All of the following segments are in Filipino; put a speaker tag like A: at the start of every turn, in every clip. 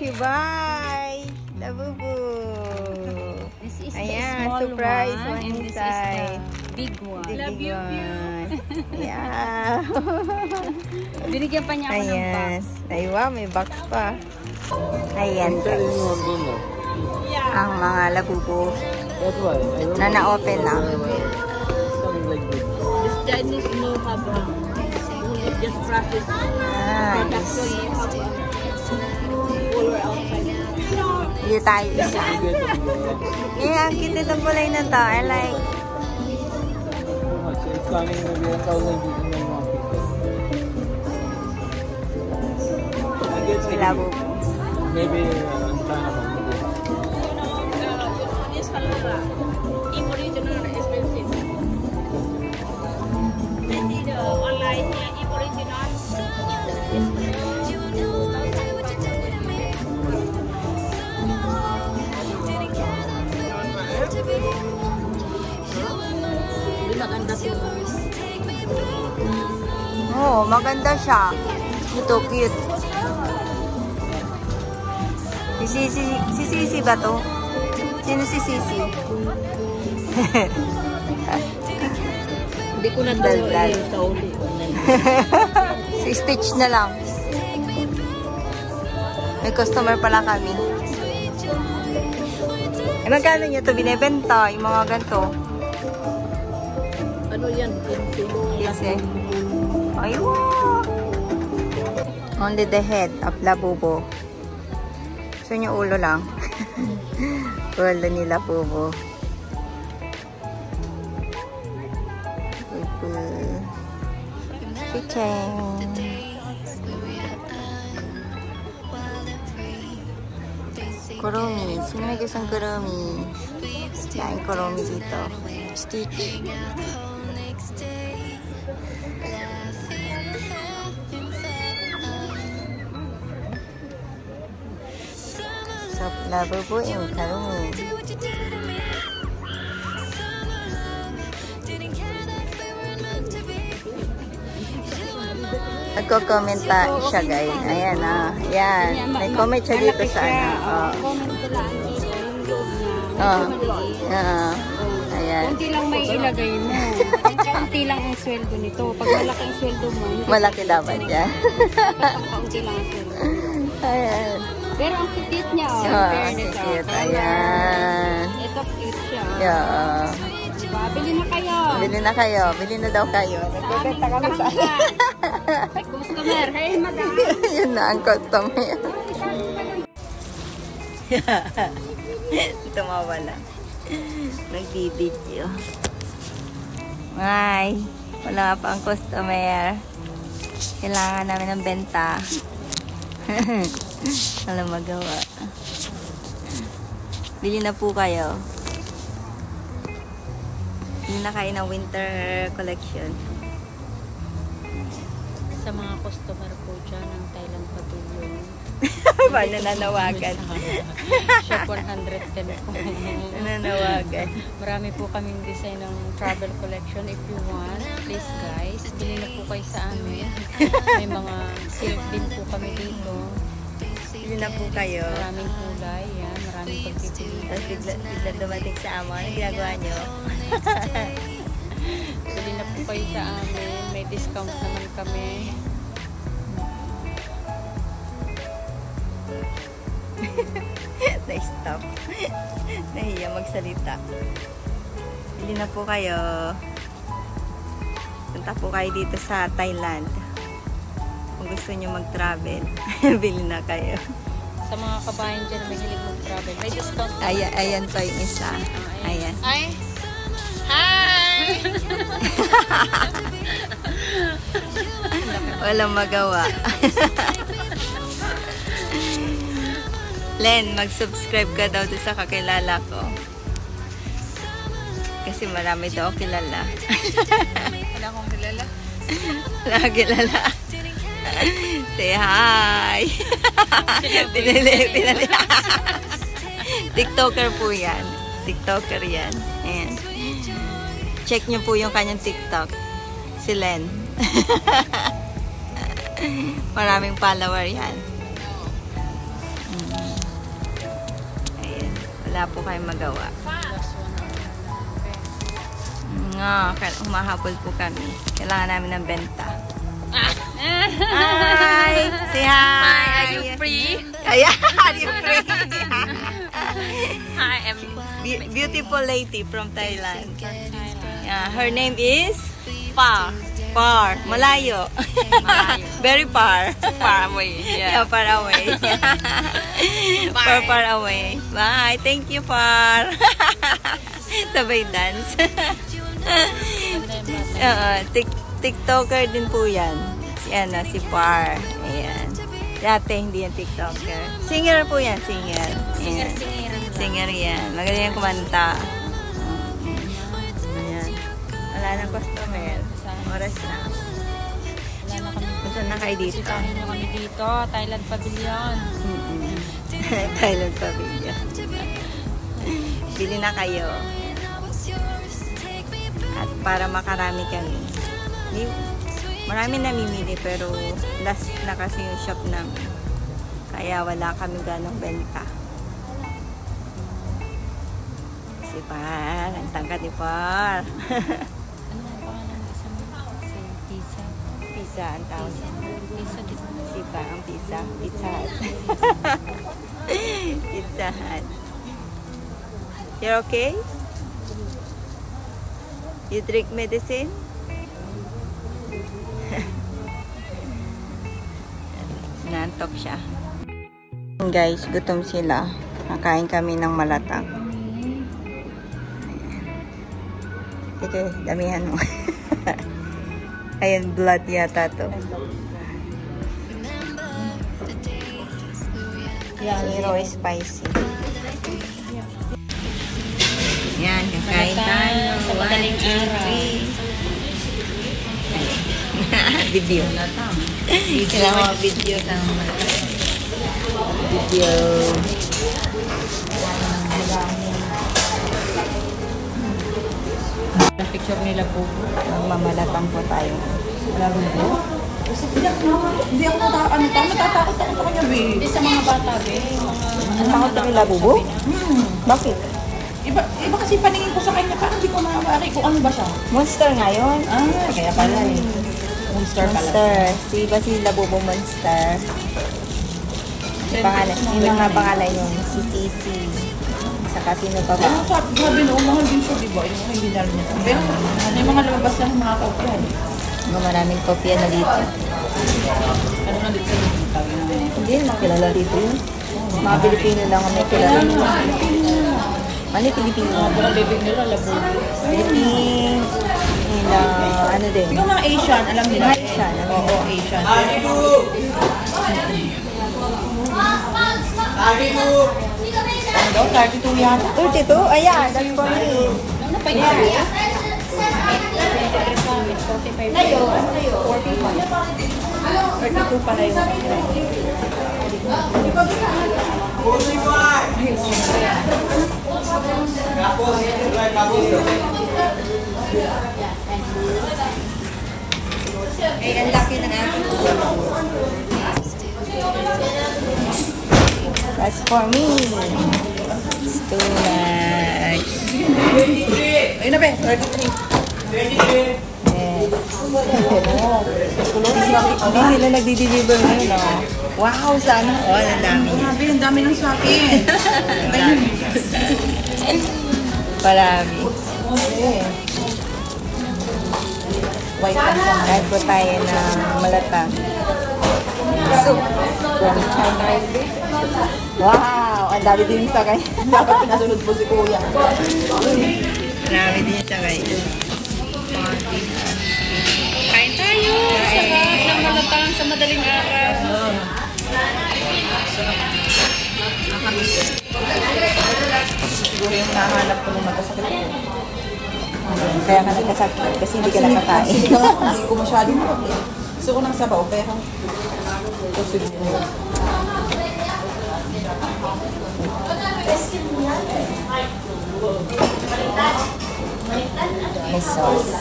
A: She buy Labubu.
B: This is
A: Ayan,
B: the small
A: surprise
B: one, and this
A: inside.
B: is the big one.
A: The big one. Yeah.
B: Binigyan pa niya ako ng box.
A: Ayan. Ay, wow, may box pa. Ayan, guys. Ang mga Labubu na na-open na.
B: This Chinese no habang. Just process.
A: Nice. Hindi tayo isa. Eh, ang cute itong kulay na to. I like.
C: It's coming maybe 1,000 in my market.
A: Labubu.
C: Maybe China.
B: This color, original expensive. I did online here, original.
A: Oh, maganda siya. Ito, cute. Si Sisi ba to? Sino si Sisi?
B: Hindi ko na ito sa uli.
A: Si Stitch na lang. May customer pala kami. Eh, magkano nyo ito binibenta? Yung mga ganito.
B: Ano yan?
A: Yes, eh. Ay, wow! Only the head of Labubu. So, yung ulo lang. Ulo ni Labubu. Chicheng. Kurumi. Sino may gustong kurumi? Kain kurumi dito. Stitch. So, Labubu yung kurumi. Nagko-commenta siya, guys. Ayan, Ayan. May comment siya dito sa Ayan.
B: Kunti lang may ilagay mo. Kunti lang ang sweldo nito. Pag malaki ang sweldo mo,
A: malaki dapat yan.
B: kunti lang ang sweldo.
A: Ayan.
B: Pero ang cute niya,
A: cute. Ayan.
B: Ito cute siya.
A: Yeah.
B: Diba? Bili na kayo.
A: Bili na kayo. Bili na daw kayo. Nagbebenta kami sa
B: customer. Hey, madam.
A: Yun na ang customer. Tumawa lang. Nagbibideo. Ay, wala pa ang customer. Kailangan namin ng benta. Wala magawa. Bili na po kayo. Bili na kayo ng winter collection.
B: Sa mga customer po dyan ng Thailand Pavilion.
A: Paano nanawagan?
B: Shop 110 po.
A: Nanawagan.
B: Marami po kaming design ng travel collection. If you want, please guys, bili na po kayo sa amin. May mga silk din po kami dito.
A: Bili na po kayo.
B: Maraming kulay. Yan. Maraming pagpipili.
A: Tapos bigla dumating sa amo. Ano ginagawa nyo?
B: Bili na po kayo sa amin. May discount naman kami.
A: Na-stop. Nahiya magsalita. Bili na po kayo. Punta po kayo dito sa Thailand. Kung gusto nyo mag-travel, bili na kayo.
B: Sa mga kabayan dyan na may hilig mag-travel, may discount.
A: Ayan po yung isa. Ayan.
B: Ay! Hi!
A: Walang magawa. Len, mag-subscribe ka daw doon sa kakilala ko. Kasi marami daw kilala.
B: Wala akong kilala.
A: Wala akong kilala. Say hi! Pinali. TikToker po yan. TikToker yan. Ayan. Check nyo po yung kanyang TikTok. Si Len. Maraming follower yan. wala po kayong magawa.
B: Last 1 hour.
A: Humahabol po kami. Kailangan namin ng benta. Hi! Say hi!
B: Hi, are you free?
A: Ayan, are you free?
B: Hi, I'm
A: Beautiful lady from Thailand.
B: Thailand.
A: Yeah, her name is
B: Far.
A: Far. Malayo.
B: Malayo.
A: Very far.
B: Far away.
A: Yeah,
B: Yeah.
A: far away. Far away. Bye. Thank you, Far. Sabay dance. TikToker din po yan. Si Far. Ayan. Dati hindi yan TikToker. Singer po yan, singer. Ayan. Singer yan. Magaling yung kumanta. Ayan. Wala nang customer. Oras na.
B: Wala na kami.
A: Punta na kayo dito.
B: Sitahin nyo kami dito. Thailand Pavilion.
A: Thailand Pavilion. Bili na kayo. At para makarami kami. Marami namimili pero last na kasi yung shop namin. Kaya wala kami ganong benta. Si Par. Ang tangkad ni Par.
B: Ano ang pangalan ng isang si Pizza?
A: Pizza ang tawag.
B: Pizza dito.
A: Si Par ang pizza. Pizza Hut. Pizza Hut. You're okay? You drink medicine? Nantok siya. Guys, gutom sila. Nakain kami ng malatang. Sige, damihan mo. Ayan, blood yata to. Zero spicy. Yan, kakain tayo.
B: Sa madaling araw.
A: Video. Kailangan video ng video.
B: Ang picture nila po.
A: Magmamalatang po tayo.
D: Kasi hindi ako natatakot ako sa kanya, babe.
B: Hindi sa mga bata, be. Mga
A: Takot na nila, bubo? Bakit?
D: Iba kasi paningin ko sa kanya, parang hindi ko makakari kung ano ba siya.
A: Monster ngayon.
D: Kaya pala eh. Monster pala.
A: Monster. Ba si Labubo Monster? Pangalan. Yun nga pangalan yung si Cici. Saka sino pa ba?
D: Ano sabi no, mahal din siya, diba? Yung mga hindi na rin niya. Pero ano yung mga lumabas na ng mga kopya eh.
A: Maraming kopya na dito.
D: Ano na dito sa dito?
A: Hindi naman kilala dito yun. Mga Pilipino lang ang may kilala. Ano yung Pilipino?
B: mga bibig nila, labo.
A: Philippine. Ano din?
D: Yung mga Asian, alam nila.
A: Mga Asian, alam nila.
D: Oo, Asian. Ano daw? 32 yata.
A: 32? Ayan, that's for me.
B: Ano pa yun? 45.
D: Layo. 32 pala yung
A: Eh, ang laki ng aking that's for me. It's too much.
D: ayun na, be. 33.
A: Yes. Hindi sila nagdi-deliver ngayon, no? Wow, sana all. Ang dami.
D: Grabe, ang dami ng sa akin.
A: Marami.
D: White lang siya.
A: Kahit po tayo ng malatang. Soup from China. Wow! Ang dami din sa kanya.
D: Dapat pinasunod mo si Kuya.
A: Marami din sa kanya.
B: Kain tayo! Sarap ng malatang sa madaling araw.
D: Siguro yung nahanap ko nung magkasakit ko.
A: Kaya nga nagkasakit kasi hindi ka nakakain.
D: Hindi ka nga, hindi ko masyadong gusto ko ng sabaw, pero ito siguro.
A: May sauce.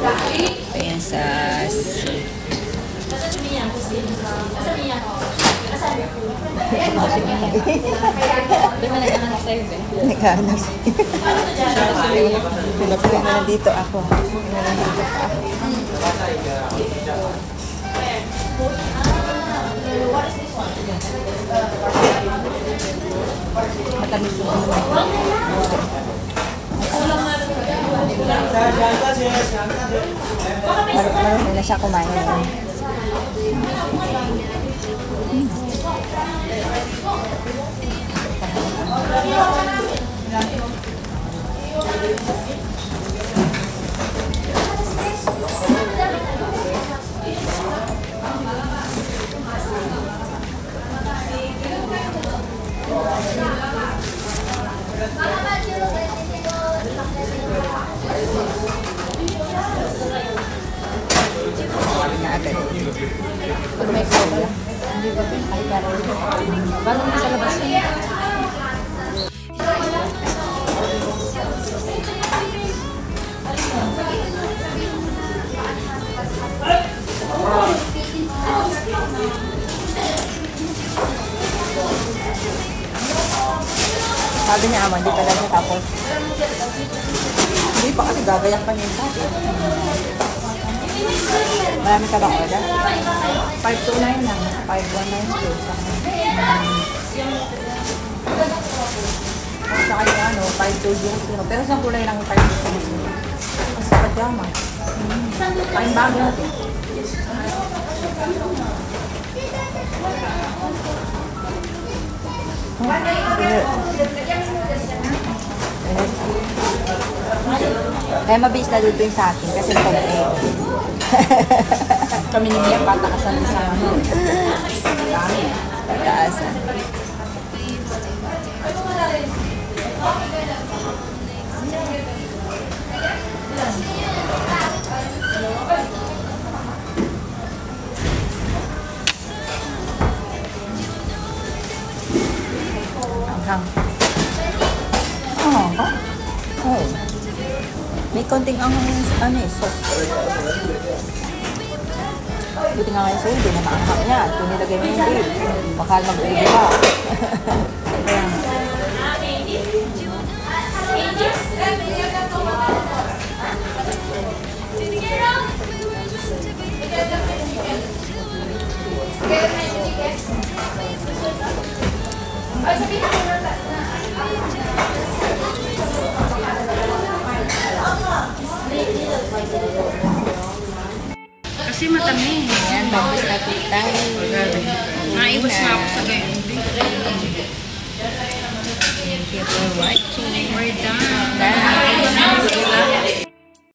A: Ito yung sauce.
B: Di ba nag-anak sa'yo ba?
A: Naghahanap. Pinapilay na nandito ako. Matamis yung marami na siya kumain.
B: Pag may cola, hindi ba ay para bago mo sa labas yun.
A: Sabi niya, ama, hindi pala siya tapos.
D: Hindi pa kasi gagayak pa niya yung dati.
A: Marami ka bang order?
D: 529 lang. 5192. Sa kanya ano, 5200. Pero sa kulay lang 5200. Mas sapat yan, ma. Kain bago natin.
A: Kaya mabilis na dito yung sa akin kasi konti.
D: Kami ni Mia patakasan sa amin.
A: Taasan. Anghang. Oh, ba? Oh. May konting ano eh, sauce. Buti nga ngayon sa'yo, hindi na maanghang yan. Kung nilagay mo hindi, baka mag-uwi ka. Kaya nga.
B: Kasi matamis.
A: Ayan, tapos na po tayo.
B: Naiwas na ako sa gayon.
A: Thank you for watching.
B: We're done.
A: Done.